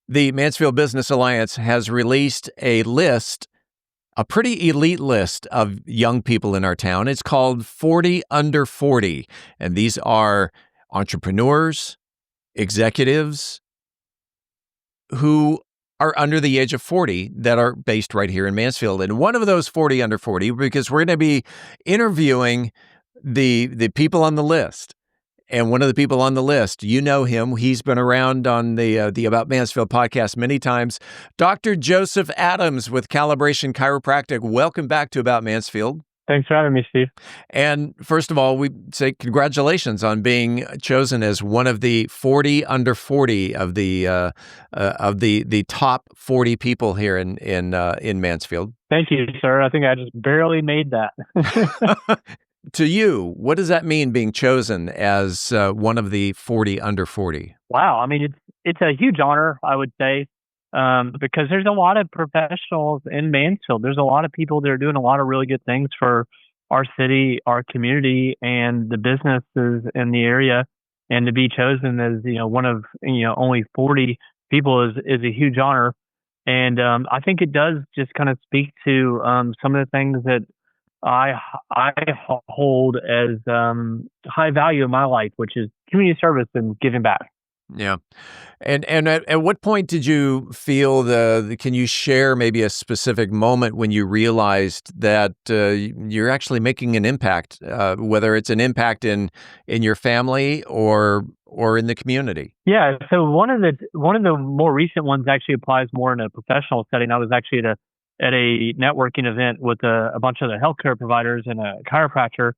The Mansfield Business Alliance has released a pretty elite list of young people in our town. It's called 40 Under 40. And these are entrepreneurs, executives who are under the age of 40 that are based right here in Mansfield. And one of those 40 under 40, because we're going to be interviewing the people on the list. And one of the people on the list, you know him. He's been around on the About Mansfield podcast many times. Dr. Joseph Adams with Calibration Chiropractic. Welcome back to About Mansfield. Thanks for having me, Steve. And first of all, we say congratulations on being chosen as one of the 40 under 40 of the top 40 people here in Mansfield. Thank you, sir. I think I just barely made that. To you, what does that mean, being chosen as one of the 40 under 40? Wow. I mean, it's a huge honor, I would say, because there's a lot of professionals in Mansfield. There's a lot of people that are doing a lot of really good things for our city, our community, and the businesses in the area. And to be chosen as, one of, only 40 people is a huge honor. And I think it does just kind of speak to some of the things that I hold as high value in my life, which is community service and giving back. Yeah. And at what point did you feel can you share maybe a specific moment when you realized that you're actually making an impact, whether it's an impact in your family or in the community? Yeah. So one of the more recent ones actually applies more in a professional setting. I was actually at a networking event with a bunch of the healthcare providers, and a chiropractor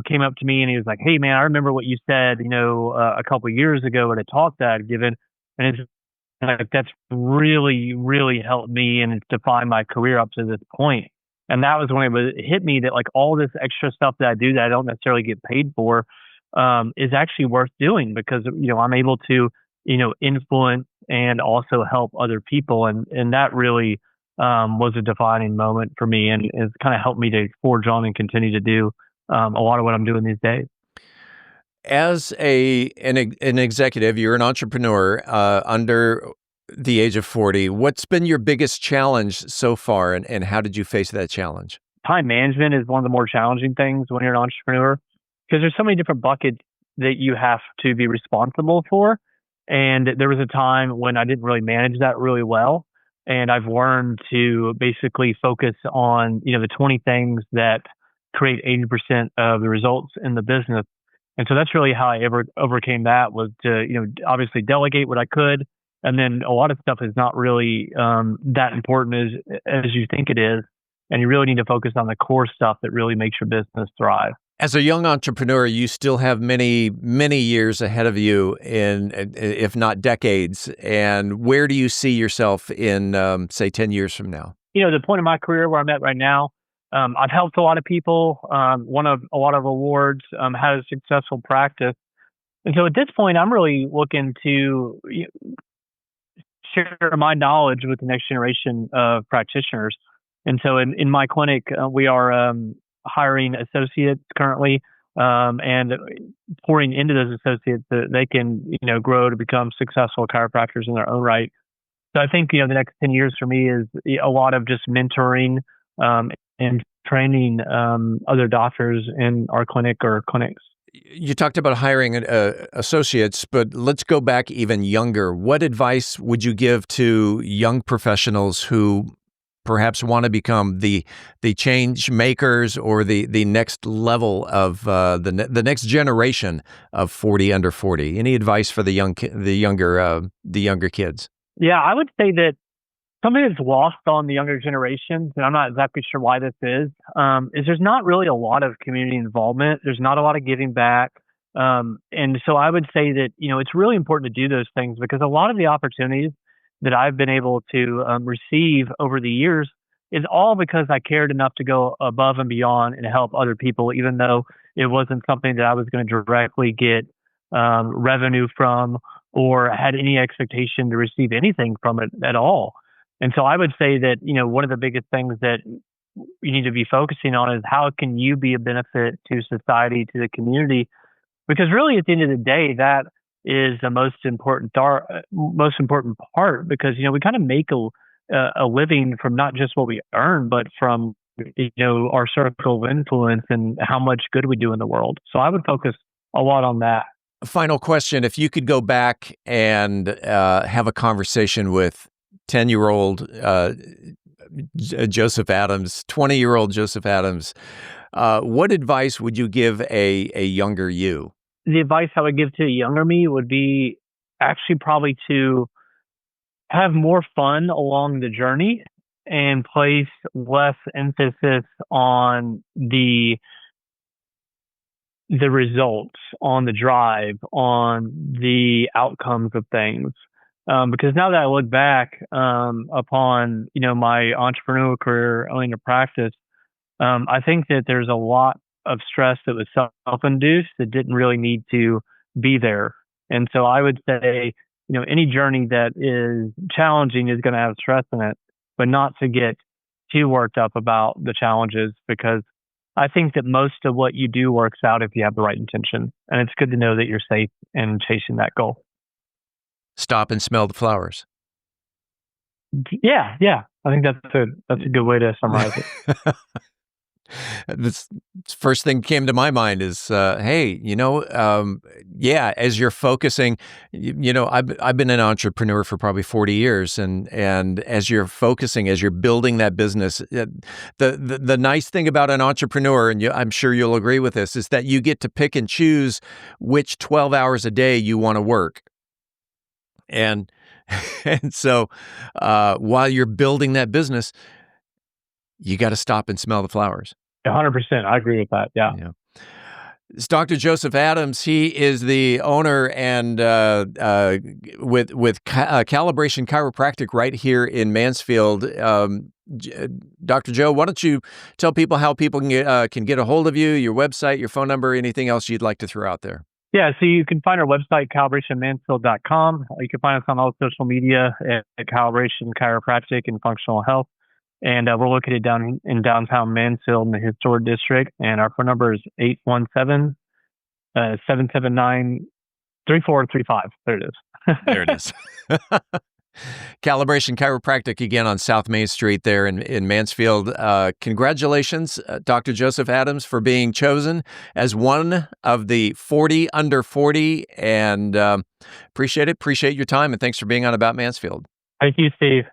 came up to me and he was like, "Hey man, I remember what you said, a couple of years ago at a talk that I'd given. And it's like, that's really, really helped me and it's defined my career up to this point." And that was when it hit me that like all this extra stuff that I do that I don't necessarily get paid for is actually worth doing, because, I'm able to, influence and also help other people. And that really was a defining moment for me, and it's kind of helped me to forge on and continue to do a lot of what I'm doing these days. As an executive, you're an entrepreneur under the age of 40. What's been your biggest challenge so far, and how did you face that challenge? Time management is one of the more challenging things when you're an entrepreneur, because there's so many different buckets that you have to be responsible for. And there was a time when I didn't really manage that really well. And I've learned to basically focus on, the 20 things that create 80% of the results in the business. And so that's really how I ever overcame that, was to, obviously delegate what I could. And then a lot of stuff is not really that important as you think it is. And you really need to focus on the core stuff that really makes your business thrive. As a young entrepreneur, you still have many, many years ahead of you, if not decades. And where do you see yourself in, say, 10 years from now? The point of my career where I'm at right now, I've helped a lot of people, won a lot of awards, had a successful practice. And so at this point, I'm really looking to share my knowledge with the next generation of practitioners. And so in my clinic, we are hiring associates currently, and pouring into those associates so that they can, grow to become successful chiropractors in their own right. So I think, the next 10 years for me is a lot of just mentoring and training other doctors in our clinic or clinics. You talked about hiring associates, but let's go back even younger. What advice would you give to young professionals who perhaps want to become the change makers, or the next level of the next generation of 40 under 40? Any advice for the younger kids? Yeah, I would say that something that's lost on the younger generations, and I'm not exactly sure why this is there's not really a lot of community involvement. There's not a lot of giving back. And so I would say that, it's really important to do those things, because a lot of the opportunities that I've been able to receive over the years is all because I cared enough to go above and beyond and help other people, even though it wasn't something that I was going to directly get revenue from, or had any expectation to receive anything from it at all. And so I would say that, one of the biggest things that you need to be focusing on is how can you be a benefit to society, to the community? Because really at the end of the day, that is the most important part, because we kind of make a living from not just what we earn, but from our circle of influence and how much good we do in the world. So I would focus a lot on that. Final question: if you could go back and have a conversation with 10-year-old Joseph Adams, 20-year-old Joseph Adams, what advice would you give a younger you? The advice I would give to a younger me would be actually probably to have more fun along the journey and place less emphasis on the results, on the drive, on the outcomes of things. Because now that I look back upon my entrepreneurial career, owning a practice, I think that there's a lot of stress that was self-induced that didn't really need to be there. And so I would say, any journey that is challenging is going to have stress in it, but not to get too worked up about the challenges, because I think that most of what you do works out if you have the right intention. And it's good to know that you're safe in chasing that goal. Stop and smell the flowers. Yeah. I think that's a good way to summarize it. This first thing came to my mind is, hey, as you're focusing, I've been an entrepreneur for probably 40 years, and as you're focusing, as you're building that business, the nice thing about an entrepreneur, and I'm sure you'll agree with this, is that you get to pick and choose which 12 hours a day you want to work. And so while you're building that business, you got to stop and smell the flowers. 100%. I agree with that. Yeah. It's Dr. Joseph Adams. He is the owner and with Calibration Chiropractic right here in Mansfield. Dr. Joe, why don't you tell people how people can get a hold of you, your website, your phone number, anything else you'd like to throw out there? Yeah, so you can find our website, calibrationmansfield.com. You can find us on all social media at Calibration Chiropractic and Functional Health. And we're located down in downtown Mansfield in the historic district. And our phone number is 817-779-3435. There it is. There it is. Calibration Chiropractic, again, on South Main Street there in Mansfield. Congratulations, Dr. Joseph Adams, for being chosen as one of the 40 under 40. And appreciate it. Appreciate your time. And thanks for being on About Mansfield. Thank you, Steve.